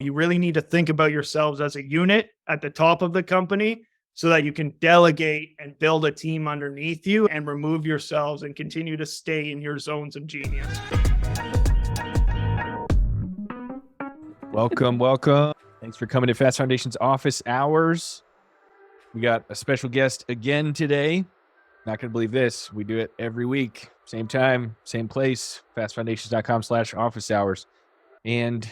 You really need to think about yourselves as a unit at the top of the company so that you can delegate and build a team underneath you and remove yourselves and continue to stay in your zones of genius. Welcome. Thanks for coming to Fast Foundation's office hours. We got a special guest again today. Not going to believe this. We do it every week. Same time, same place, fastfoundations.com/office hours. And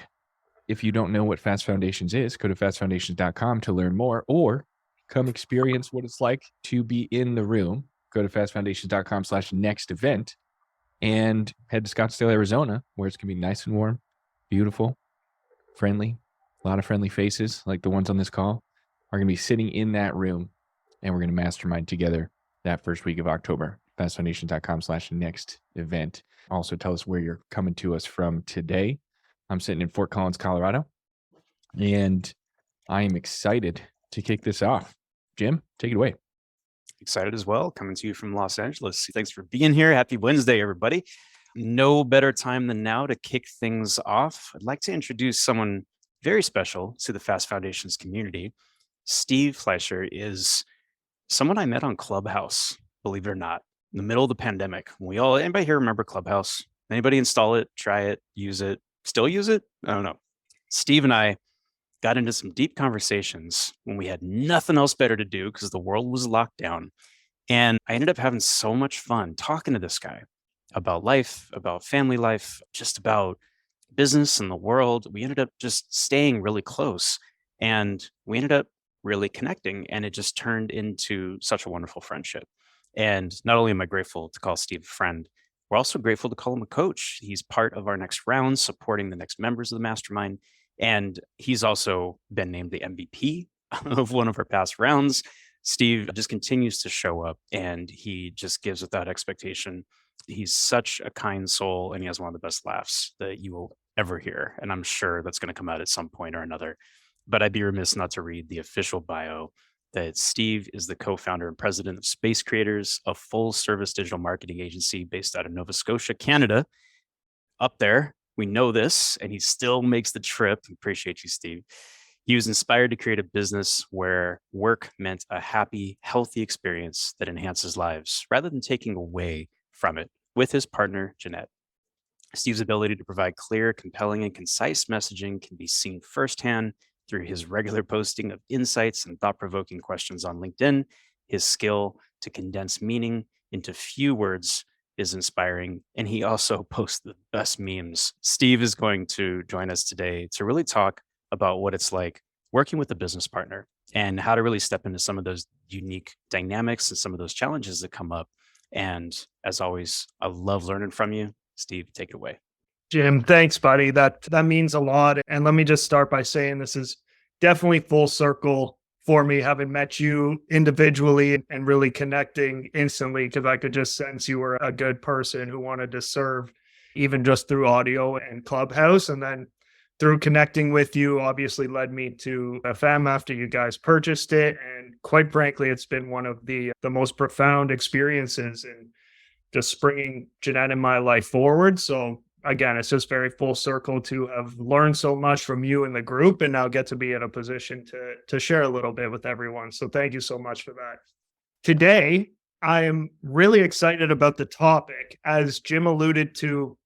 if you don't know what Fast Foundations is, go to fastfoundations.com to learn more, or come experience what it's like to be in the room. Go to fastfoundations.com/next event and head to Scottsdale, Arizona, where it's going to be nice and warm, beautiful, friendly, a lot of friendly faces like the ones on this call are going to be sitting in that room, and we're going to mastermind together that first week of October. fastfoundations.com/next event. Also tell us where you're coming to us from today. I'm sitting in Fort Collins, Colorado, and I am excited to kick this off. Jim, take it away. Excited as well, coming to you from Los Angeles. Thanks for being here. Happy Wednesday, everybody. No better time than now to kick things off. I'd like to introduce someone very special to the Fast Foundations community. Steve Fleiszer is someone I met on Clubhouse, believe it or not, in the middle of the pandemic. Anybody here remember Clubhouse? Anybody install it, try it, use it, still use it? I don't know. Steve and I got into some deep conversations when we had nothing else better to do because the world was locked down. And I ended up having so much fun talking to this guy about life, about family life, just about business and the world. We ended up just staying really close, and we ended up really connecting, and it just turned into such a wonderful friendship. And not only am I grateful to call Steve a friend, we're also grateful to call him a coach. He's part of our next round, supporting the next members of the mastermind. And he's also been named the MVP of one of our past rounds. Steve just continues to show up, and he just gives without expectation. He's such a kind soul, and he has one of the best laughs that you will ever hear. And I'm sure that's going to come out at some point or another. But I'd be remiss not to read the official bio that Steve is the co-founder and president of Space Creatorz, a full-service digital marketing agency based out of Nova Scotia, Canada. Up there, we know this, and he still makes the trip. Appreciate you, Steve. He was inspired to create a business where work meant a happy, healthy experience that enhances lives rather than taking away from it, with his partner, Jeanette. Steve's ability to provide clear, compelling, and concise messaging can be seen firsthand through his regular posting of insights and thought-provoking questions on LinkedIn. His skill to condense meaning into few words is inspiring, and he also posts the best memes. Steve is going to join us today to really talk about what it's like working with a business partner and how to really step into some of those unique dynamics and some of those challenges that come up. And as always, I love learning from you. Steve, take it away. Jim, thanks, buddy. That means a lot. And let me just start by saying this is definitely full circle for me, having met you individually and really connecting instantly, because I could just sense you were a good person who wanted to serve, even just through audio and Clubhouse. And then through connecting with you, obviously led me to FM after you guys purchased it. And quite frankly, it's been one of the most profound experiences in just springing Jeanette in my life forward. So again, it's just very full circle to have learned so much from you and the group, and now get to be in a position to share a little bit with everyone. So thank you so much for that. Today, I am really excited about the topic. As Jim alluded to,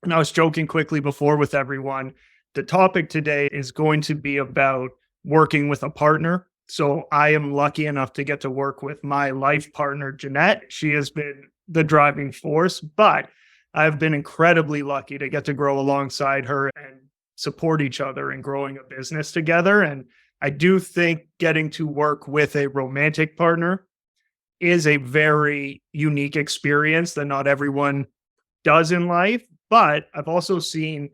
and I was joking quickly before with everyone, the topic today is going to be about working with a partner. So I am lucky enough to get to work with my life partner, Jeanette. She has been the driving force, but I've been incredibly lucky to get to grow alongside her and support each other in growing a business together. And I do think getting to work with a romantic partner is a very unique experience that not everyone does in life. But I've also seen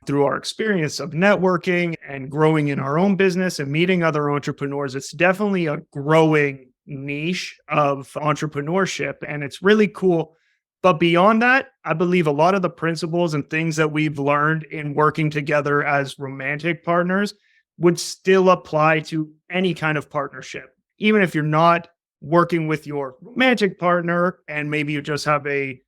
through our experience of networking and growing in our own business and meeting other entrepreneurs, it's definitely a growing niche of entrepreneurship. And it's really cool. But beyond that, I believe a lot of the principles and things that we've learned in working together as romantic partners would still apply to any kind of partnership. Even if you're not working with your romantic partner and maybe you just have a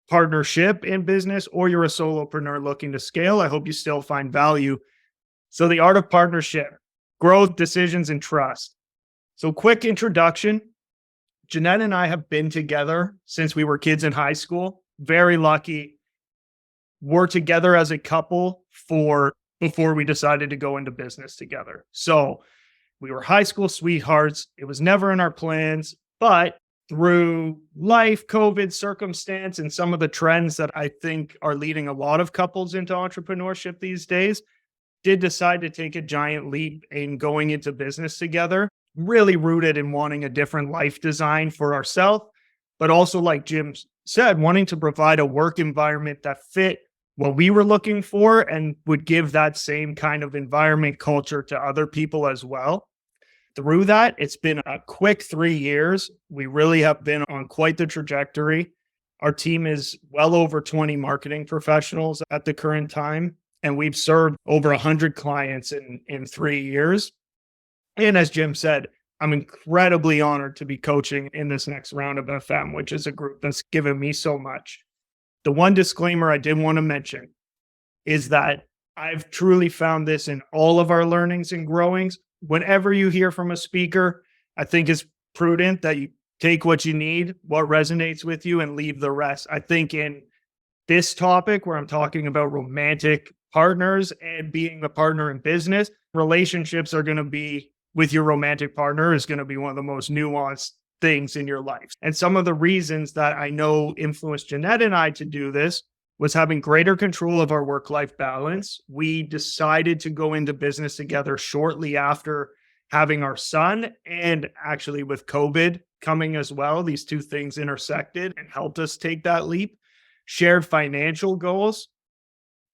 partnership in business, or you're a solopreneur looking to scale, I hope you still find value So the art of partnership, growth, decisions, and trust. So quick introduction. Jeanette and I have been together since we were kids in high school. Very lucky. We're together as a couple before we decided to go into business together. So we were high school sweethearts. It was never in our plans, but through life, COVID circumstance, and some of the trends that I think are leading a lot of couples into entrepreneurship these days, did decide to take a giant leap in going into business together, really rooted in wanting a different life design for ourselves, but also, like Jim said, wanting to provide a work environment that fit what we were looking for and would give that same kind of environment culture to other people as well. Through that, it's been a quick 3 years. We really have been on quite the trajectory. Our team is well over 20 marketing professionals at the current time, and we've served over 100 clients in 3 years. And as Jim said, I'm incredibly honored to be coaching in this next round of FM, which is a group that's given me so much. The one disclaimer I did want to mention is that I've truly found this in all of our learnings and growings. Whenever you hear from a speaker, I think it's prudent that you take what you need, what resonates with you, and leave the rest. I think in this topic where I'm talking about romantic partners and being the partner in business, relationships are going to be with your romantic partner is going to be one of the most nuanced things in your life. And some of the reasons that I know influenced Jeanette and I to do this was having greater control of our work-life balance. We decided to go into business together shortly after having our son, and actually with COVID coming as well, these two things intersected and helped us take that leap. Shared financial goals,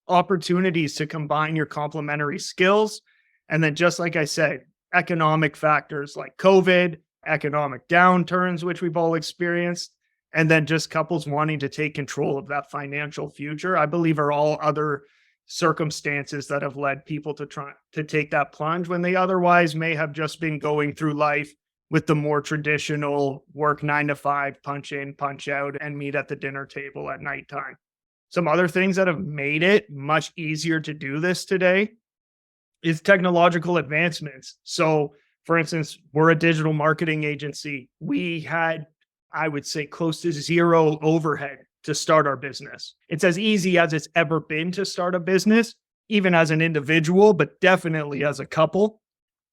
opportunities to combine your complementary skills, and then just like I said, economic factors like COVID, economic downturns, which we've all experienced, and then just couples wanting to take control of that financial future, I believe are all other circumstances that have led people to try to take that plunge when they otherwise may have just been going through life with the more traditional work 9 to 5, punch in, punch out, and meet at the dinner table at nighttime. Some other things that have made it much easier to do this today is technological advancements. So, for instance, we're a digital marketing agency. We had, I would say, close to zero overhead to start our business. It's as easy as it's ever been to start a business, even as an individual, but definitely as a couple.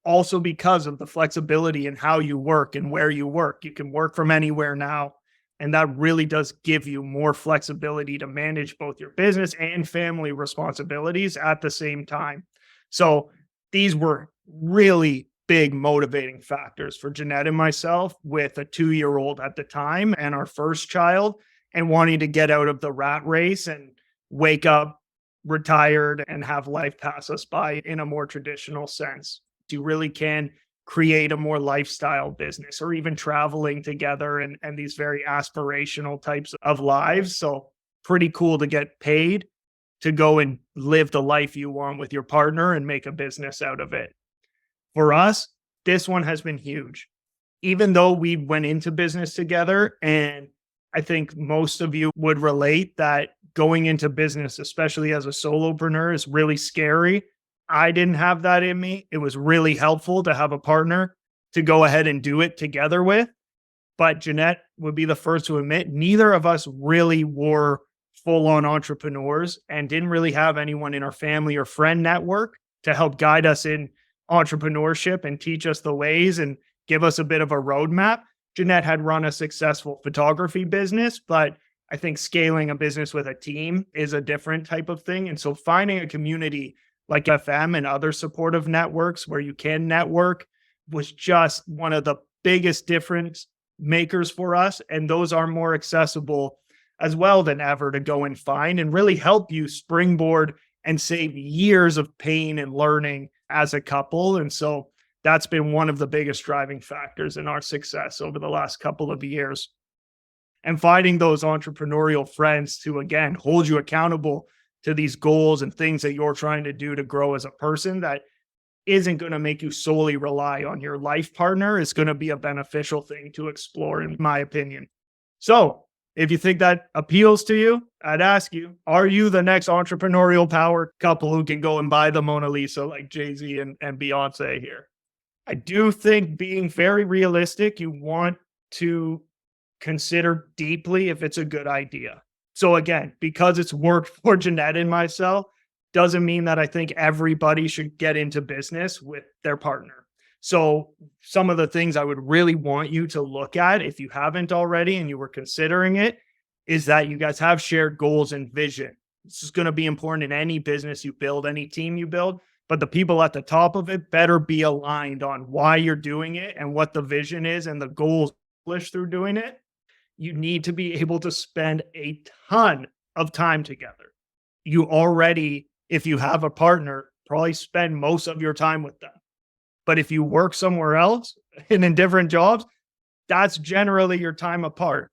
Also because of the flexibility in how you work and where you work. You can work from anywhere now. And that really does give you more flexibility to manage both your business and family responsibilities at the same time. So these were really big motivating factors for Jeanette and myself with a 2-year-old at the time and our first child, and wanting to get out of the rat race and wake up retired and have life pass us by in a more traditional sense. You really can create a more lifestyle business or even traveling together and these very aspirational types of lives. So pretty cool to get paid to go and live the life you want with your partner and make a business out of it. For us, this one has been huge. Even though we went into business together, and I think most of you would relate that going into business, especially as a solopreneur, is really scary. I didn't have that in me. It was really helpful to have a partner to go ahead and do it together with. But Jeanette would be the first to admit, neither of us really were full-on entrepreneurs and didn't really have anyone in our family or friend network to help guide us in entrepreneurship and teach us the ways and give us a bit of a roadmap. Jeanette had run a successful photography business, but I think scaling a business with a team is a different type of thing. And so finding a community like FM and other supportive networks where you can network was just one of the biggest difference makers for us. And those are more accessible as well than ever to go and find and really help you springboard and save years of pain and learning as a couple. And so that's been one of the biggest driving factors in our success over the last couple of years. And finding those entrepreneurial friends to, again, hold you accountable to these goals and things that you're trying to do to grow as a person that isn't going to make you solely rely on your life partner is going to be a beneficial thing to explore, in my opinion. So If you think that appeals to you, I'd ask you, are you the next entrepreneurial power couple who can go and buy the Mona Lisa like Jay-Z and Beyonce here? I do think being very realistic, you want to consider deeply if it's a good idea. So again, because it's worked for Jeanette and myself, doesn't mean that I think everybody should get into business with their partner. So some of the things I would really want you to look at, if you haven't already and you were considering it, is that you guys have shared goals and vision. This is going to be important in any business you build, any team you build, but the people at the top of it better be aligned on why you're doing it and what the vision is and the goals through doing it. You need to be able to spend a ton of time together. You already, if you have a partner, probably spend most of your time with them. But if you work somewhere else and in different jobs, that's generally your time apart.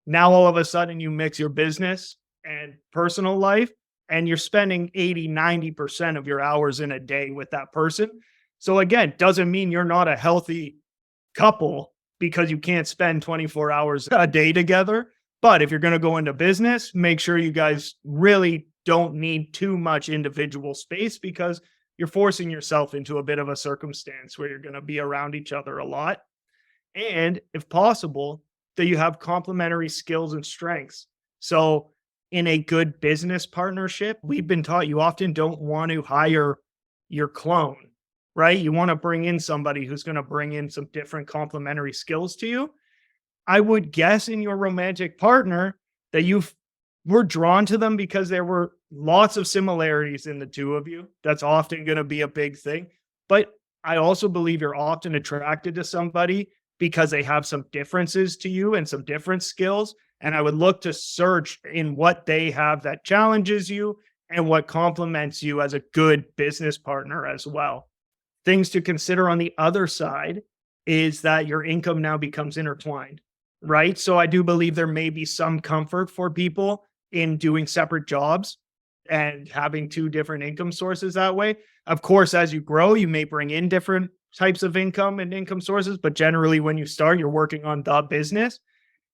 Now, all of a sudden, you mix your business and personal life, and you're spending 80, 90% of your hours in a day with that person. So again, doesn't mean you're not a healthy couple because you can't spend 24 hours a day together. But if you're going to go into business, make sure you guys really don't need too much individual space, because you're forcing yourself into a bit of a circumstance where you're going to be around each other a lot. And if possible, that you have complementary skills and strengths. So in a good business partnership, we've been taught you often don't want to hire your clone, right? You want to bring in somebody who's going to bring in some different complementary skills to you. I would guess in your romantic partner that you were drawn to them because there were lots of similarities in the two of you. That's often going to be a big thing. But I also believe you're often attracted to somebody because they have some differences to you and some different skills. And I would look to search in what they have that challenges you and what complements you as a good business partner as well. Things to consider on the other side is that your income now becomes intertwined, right? So I do believe there may be some comfort for people in doing separate jobs and having two different income sources that way. Of course, as you grow, you may bring in different types of income and income sources, but generally when you start, you're working on the business.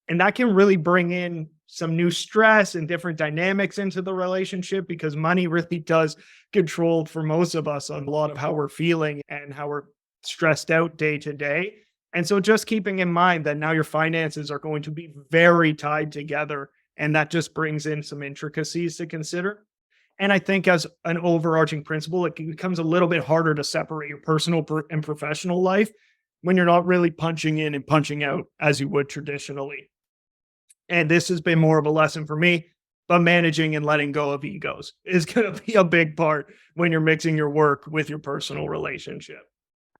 And that can really bring in some new stress and different dynamics into the relationship, because money really does control for most of us on a lot of how we're feeling and how we're stressed out day to day. And so just keeping in mind that now your finances are going to be very tied together, and that just brings in some intricacies to consider. And I think as an overarching principle, it becomes a little bit harder to separate your personal and professional life when you're not really punching in and punching out as you would traditionally. And this has been more of a lesson for me, but managing and letting go of egos is going to be a big part when you're mixing your work with your personal relationship.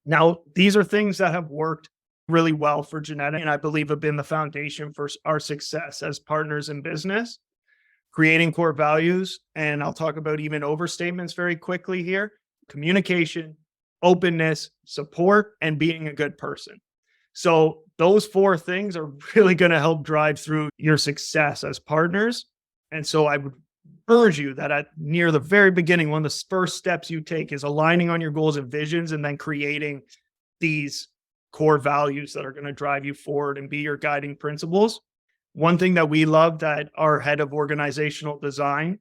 Now, these are things that have worked really well for Jeanette, and I believe have been the foundation for our success as partners in business. Creating core values, and I'll talk about even overstatements very quickly here: communication, openness, support, and being a good person. So those four things are really going to help drive through your success as partners. And so I would urge you that at near the very beginning, one of the first steps you take is aligning on your goals and visions, and then creating these core values that are going to drive you forward and be your guiding principles. One thing that we love that our head of organizational design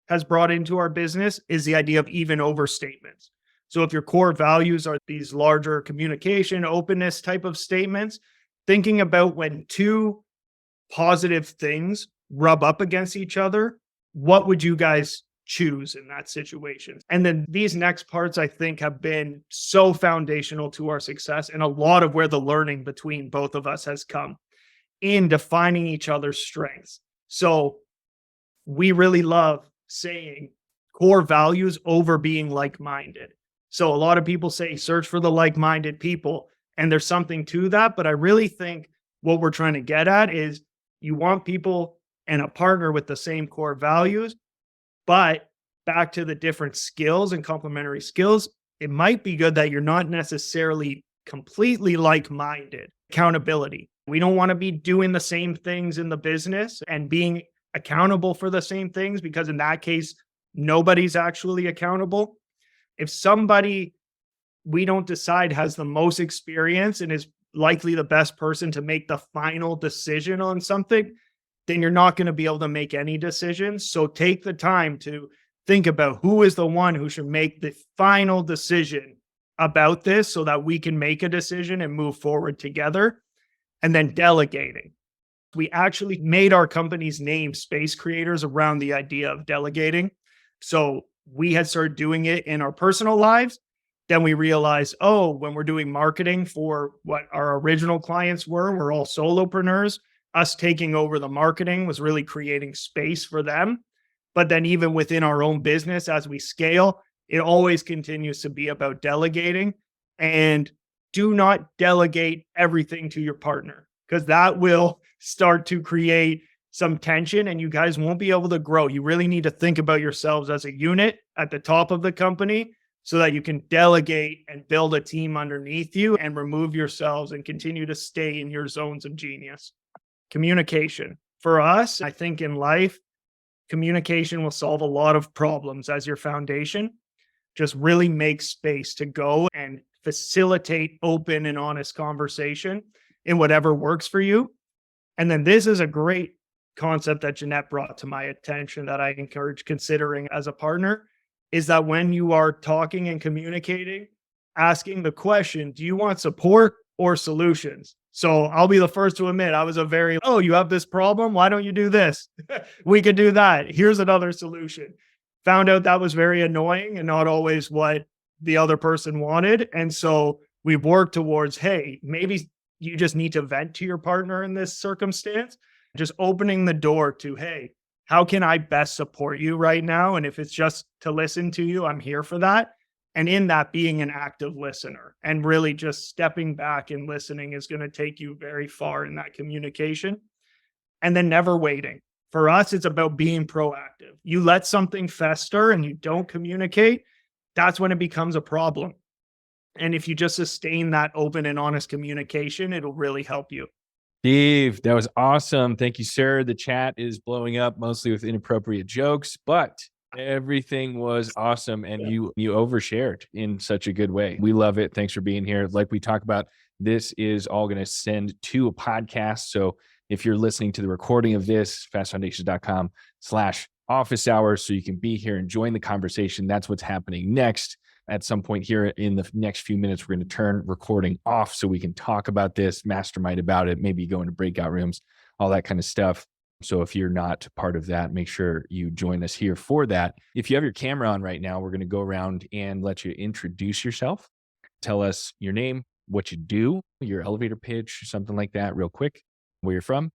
has brought into our business is the idea of even overstatements. So if your core values are these larger communication, openness type of statements, thinking about when two positive things rub up against each other, what would you guys choose in that situation? And then these next parts, I think, have been so foundational to our success, and a lot of where the learning between both of us has come in defining each other's strengths. So we really love saying core values over being like-minded. So a lot of people say search for the like-minded people, and there's something to that. But I really think what we're trying to get at is you want people and a partner with the same core values, but back to the different skills and complementary skills, it might be good that you're not necessarily completely like-minded. Accountability. We don't want to be doing the same things in the business and being accountable for the same things, because in that case, nobody's actually accountable. If somebody we don't decide has the most experience and is likely the best person to make the final decision on something, then you're not going to be able to make any decisions. So take the time to think about who is the one who should make the final decision about this so that we can make a decision and move forward together. And then delegating. We actually made our company's name Space Creators around the idea of delegating. So we had started doing it in our personal lives. Then we realized, oh, when we're doing marketing for what our original clients we're all solopreneurs, us taking over the marketing was really creating space for them. But then even within our own business, as we scale, it always continues to be about delegating. And do not delegate everything to your partner, because that will start to create some tension and you guys won't be able to grow. You really need to think about yourselves as a unit at the top of the company so that you can delegate and build a team underneath you and remove yourselves and continue to stay in your zones of genius. Communication. For us, I think in life, communication will solve a lot of problems as your foundation. Just really make space to go and facilitate open and honest conversation in whatever works for you. And then this is a great concept that Jeanette brought to my attention that I encourage considering as a partner, is that when you are talking and communicating, asking the question, do you want support or solutions? So I'll be the first to admit I was oh, you have this problem? Why don't you do this? We could do that. Here's another solution. Found out that was very annoying and not always what the other person wanted. And so we worked towards, hey, maybe you just need to vent to your partner in this circumstance, just opening the door to, hey, how can I best support you right now? And if it's just to listen to you, I'm here for that. And in that, being an active listener and really just stepping back and listening is going to take you very far in that communication. And then never waiting. For us, it's about being proactive. You let something fester and you don't communicate, that's when it becomes a problem. And if you just sustain that open and honest communication, it'll really help you. Steve, that was awesome. Thank you, sir. The chat is blowing up mostly with inappropriate jokes, but everything was awesome. And you overshared in such a good way. We love it. Thanks for being here. Like we talked about, this is all going to send to a podcast. So if you're listening to the recording of this, fastfoundations.com/office hours, so you can be here and join the conversation. That's what's happening next. At some point here in the next few minutes, we're going to turn recording off so we can talk about this, mastermind about it, maybe go into breakout rooms, all that kind of stuff. So if you're not part of that, make sure you join us here for that. If you have your camera on right now, we're going to go around and let you introduce yourself. Tell us your name, what you do, your elevator pitch, something like that real quick, where you're from,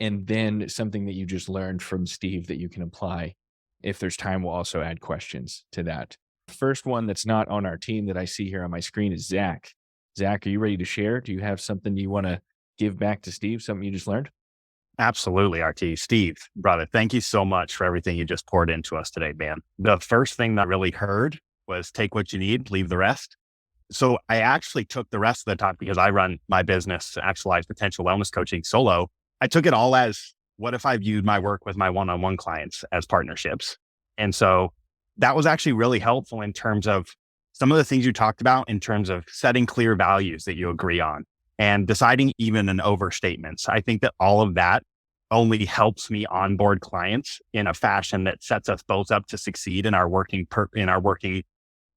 and then something that you just learned from Steve that you can apply. If there's time, we'll also add questions to that. First one that's not on our team that I see here on my screen is Zach. Zach, are you ready to share? Do you have something you want to give back to Steve, something you just learned? Absolutely, RT. Steve, brother, thank you so much for everything you just poured into us today, man. The first thing that I really heard was take what you need, leave the rest. So I actually took the rest of the talk, because I run my business, Actualize Potential Wellness Coaching solo. I took it all as, what if I viewed my work with my one-on-one clients as partnerships? And so that was actually really helpful in terms of some of the things you talked about in terms of setting clear values that you agree on and deciding even an overstatements. I think that all of that only helps me onboard clients in a fashion that sets us both up to succeed in our working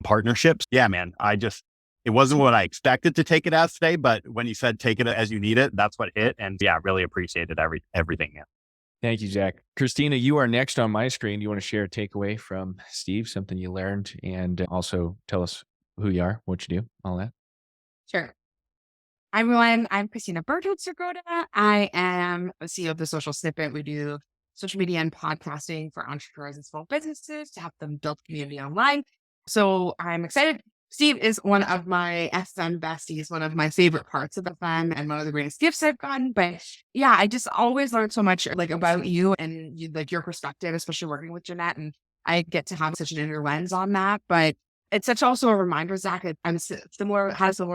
partnerships. Yeah, man, it wasn't what I expected to take it as today, but when you said take it as you need it, that's what hit. And yeah, really appreciated everything. Yeah. Thank you, Zach. Christina, you are next on my screen. You want to share a takeaway from Steve, something you learned, and also tell us who you are, what you do, all that. Sure. Hi, everyone. I'm Christina Berthold-Sergoda. I am the CEO of The Social Snippet. We do social media and podcasting for entrepreneurs and small businesses to help them build community online. So I'm excited. Steve is one of my FM besties, one of my favorite parts of FM and one of the greatest gifts I've gotten. But yeah, I just always learn so much about you and your perspective, especially working with Jeanette. And I get to have such an inner lens on that. But it's such also a reminder, Zach, has similar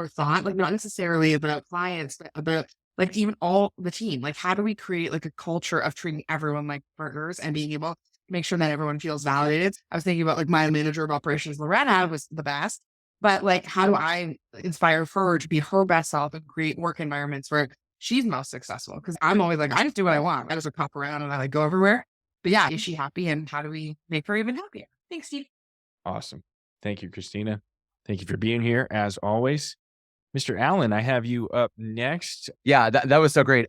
thought, not necessarily about clients, but about even all the team. How do we create a culture of treating everyone like partners and being able to make sure that everyone feels validated? I was thinking about my manager of operations, Lorena, was the best. But how do I inspire her to be her best self and create work environments where she's most successful. Cause I'm always like, I just do what I want. I just pop around and I like go everywhere. But yeah, is she happy? And how do we make her even happier? Thanks, Steve. Awesome. Thank you, Christina. Thank you for being here as always. Mr. Allen, I have you up next. Yeah, that was so great.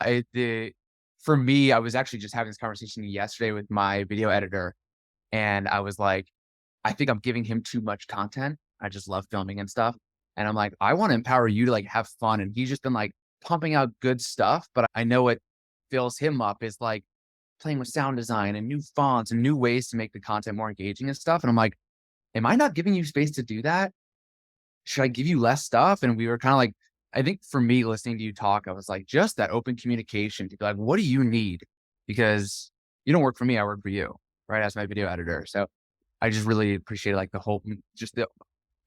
For me, I was actually just having this conversation yesterday with my video editor, and I was like, I think I'm giving him too much content. I just love filming and stuff. And I'm like, I want to empower you to like have fun. And he's just been like pumping out good stuff. But I know what fills him up is like playing with sound design and new fonts and new ways to make the content more engaging and stuff. And I'm like, am I not giving you space to do that? Should I give you less stuff? And we were kind of like, I think for me, listening to you talk, I was like, just that open communication to be like, what do you need? Because you don't work for me, I work for you, right? As my video editor. So I just really appreciate like just the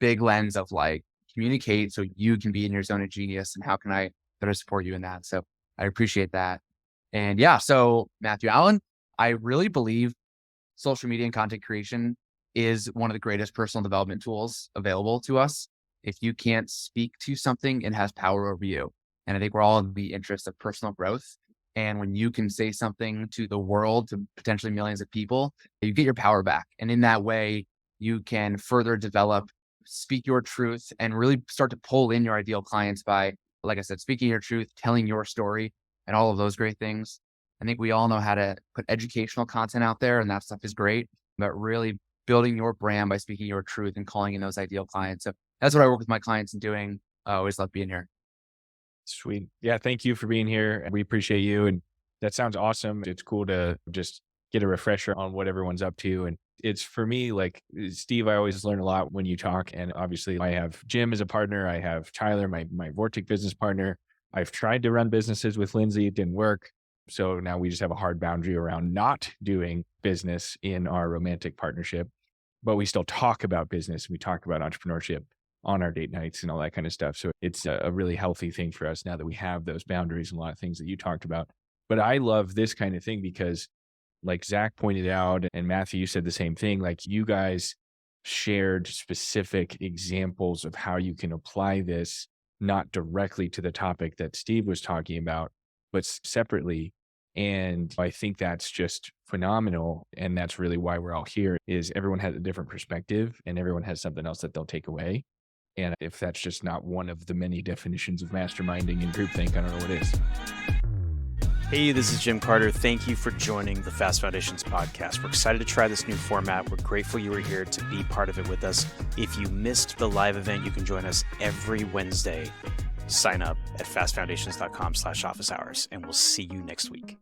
big lens of like communicate so you can be in your zone of genius, and how can I better support you in that? So I appreciate that. And yeah, so Matthew Allen, I really believe social media and content creation is one of the greatest personal development tools available to us. If you can't speak to something, it has power over you. And I think we're all in the interest of personal growth. And when you can say something to the world, to potentially millions of people, you get your power back. And in that way, you can further develop, speak your truth, and really start to pull in your ideal clients by, like I said, speaking your truth, telling your story, and all of those great things. I think we all know how to put educational content out there, and that stuff is great, but really building your brand by speaking your truth and calling in those ideal clients. So that's what I work with my clients and doing. I always love being here. Sweet. Yeah. Thank you for being here. We appreciate you. And that sounds awesome. It's cool to just get a refresher on what everyone's up to. And it's for me, like Steve, I always learn a lot when you talk. And obviously I have Jim as a partner. I have Tyler, my Vortic business partner. I've tried to run businesses with Lindsay. It didn't work. So now we just have a hard boundary around not doing business in our romantic partnership, but we still talk about business. We talk about entrepreneurship on our date nights and all that kind of stuff. So it's a really healthy thing for us now that we have those boundaries and a lot of things that you talked about. But I love this kind of thing because like Zach pointed out, and Matthew, you said the same thing, like you guys shared specific examples of how you can apply this, not directly to the topic that Steve was talking about, but separately. And I think that's just phenomenal. And that's really why we're all here, is everyone has a different perspective and everyone has something else that they'll take away. And if that's just not one of the many definitions of masterminding and groupthink, I don't know what is. Hey, this is Jim Carter. Thank you for joining the Fast Foundations podcast. We're excited to try this new format. We're grateful you were here to be part of it with us. If you missed the live event, you can join us every Wednesday. Sign up at fastfoundations.com/office hours, and we'll see you next week.